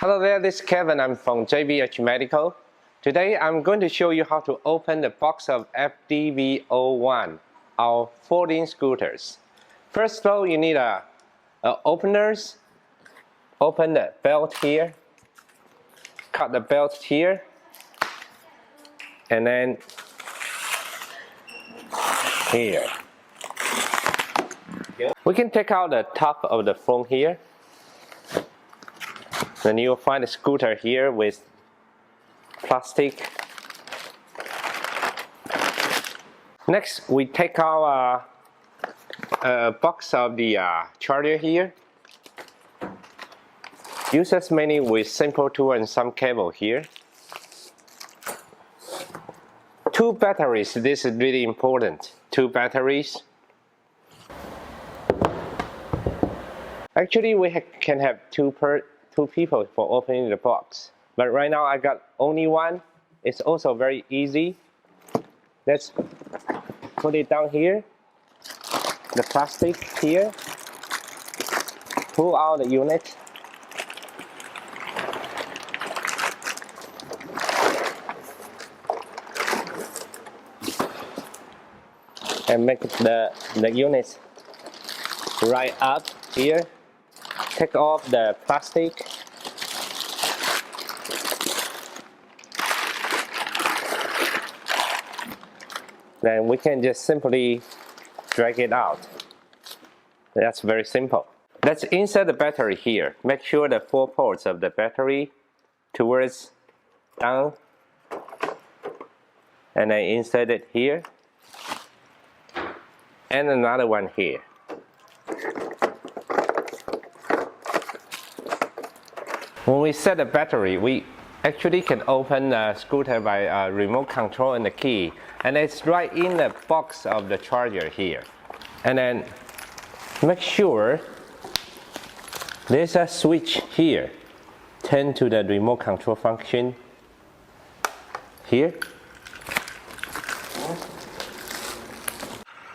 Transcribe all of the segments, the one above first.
Hello there, this is Kevin. I'm from JBH Medical. Today I'm going to show you how to open the box of FDB01, our folding scooters. First of all, you need openers. Open the belt here, cut the belt here, and then here. We can take out the top of the phone here. Then you'll find a scooter here with plastic. Next, we take out a box of the charger here. Use as many with simple tool and some cable here. 2 batteries, this is really important. 2 batteries. Actually, we can have two people for opening the box, but right now I got only one. It's also very easy. Let's put it down here, the plastic here, pull out the unit, and make the unit right up here. Take off the plastic. Then we can just simply drag it out. That's very simple. Let's insert the battery here. Make sure the 4 ports of the battery towards down, and then insert it here, and another one here. When we set the battery, we actually can open the scooter by remote control and the key, and it's right in the box of the charger here. And then make sure there's a switch here. Turn to the remote control function here.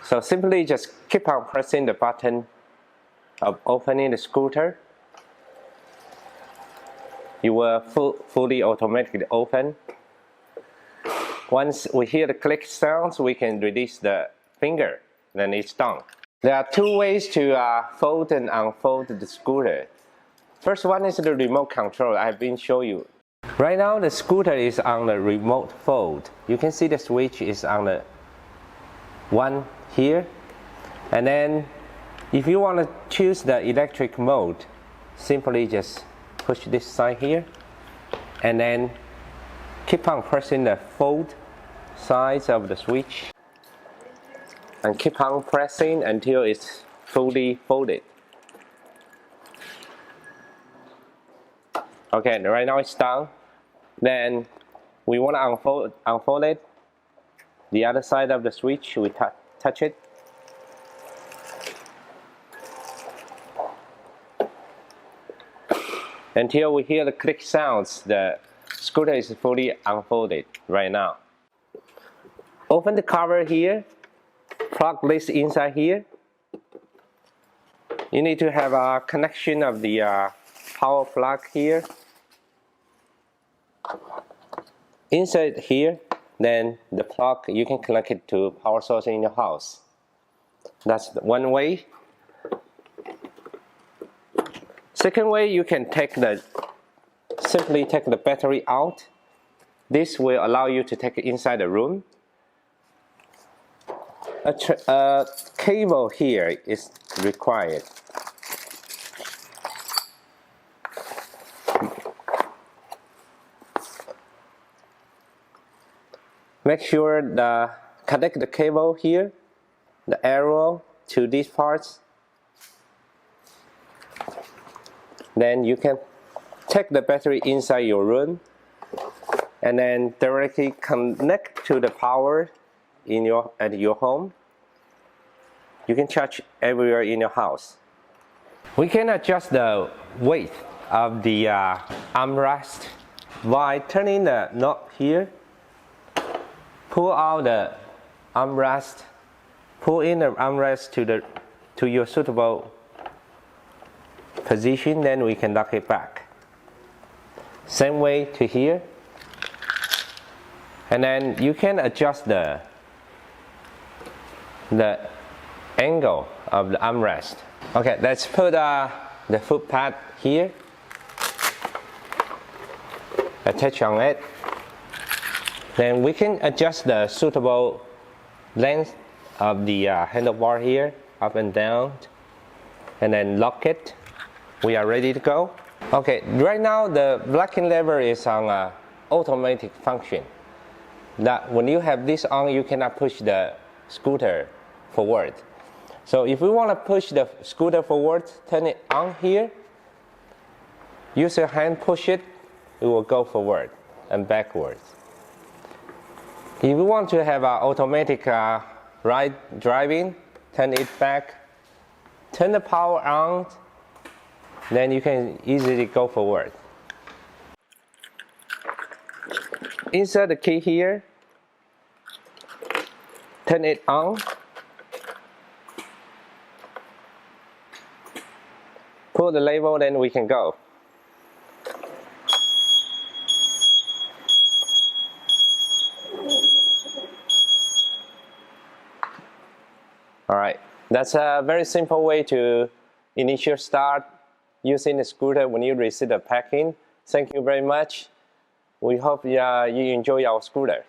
So simply just keep on pressing the button of opening the scooter. You will fully automatically open. Once we hear the click sounds, we can release the finger, then it's done. There are 2 ways to fold and unfold the scooter. First one is the remote control. I've been showing you. Right now the scooter is on the remote fold. You can see the switch is on the one here. And then if you want to choose the electric mode, simply just push this side here, and then keep on pressing the fold sides of the switch, and keep on pressing until it's fully folded. Okay, right now it's done. Then we want to unfold it. The other side of the switch, we touch it. Until we hear the click sounds, the scooter is fully unfolded right now. Open the cover here, plug this inside here. You need to have a connection of the power plug here. Insert it here, then the plug, you can connect it to power source in your house. That's one way. Second way, you can simply take the battery out. This will allow you to take it inside the room. A cable here is required. Make sure connect the cable here, the arrow to these parts. Then you can take the battery inside your room and then directly connect to the power at your home. You can charge everywhere in your house. We can adjust the weight of the armrest by turning the knob here. Pull out the armrest, pull in the armrest to your suitable position, then we can lock it back. Same way to here. And then you can adjust the angle of the armrest. Okay, let's put the foot pad here. Attach on it. Then we can adjust the suitable length of the handlebar here, up and down, and then lock it. We are ready to go. Okay, right now the blocking lever is on automatic function. That when you have this on, you cannot push the scooter forward. So if we want to push the scooter forward, turn it on here. Use your hand, push it, it will go forward and backwards. If you want to have an automatic right driving, turn it back, turn the power on, then you can easily go forward. Insert the key here, turn it on, pull the lever, then we can go. Alright, that's a very simple way to initial start using the scooter when you receive the packing. Thank you very much. We hope you enjoy our scooter.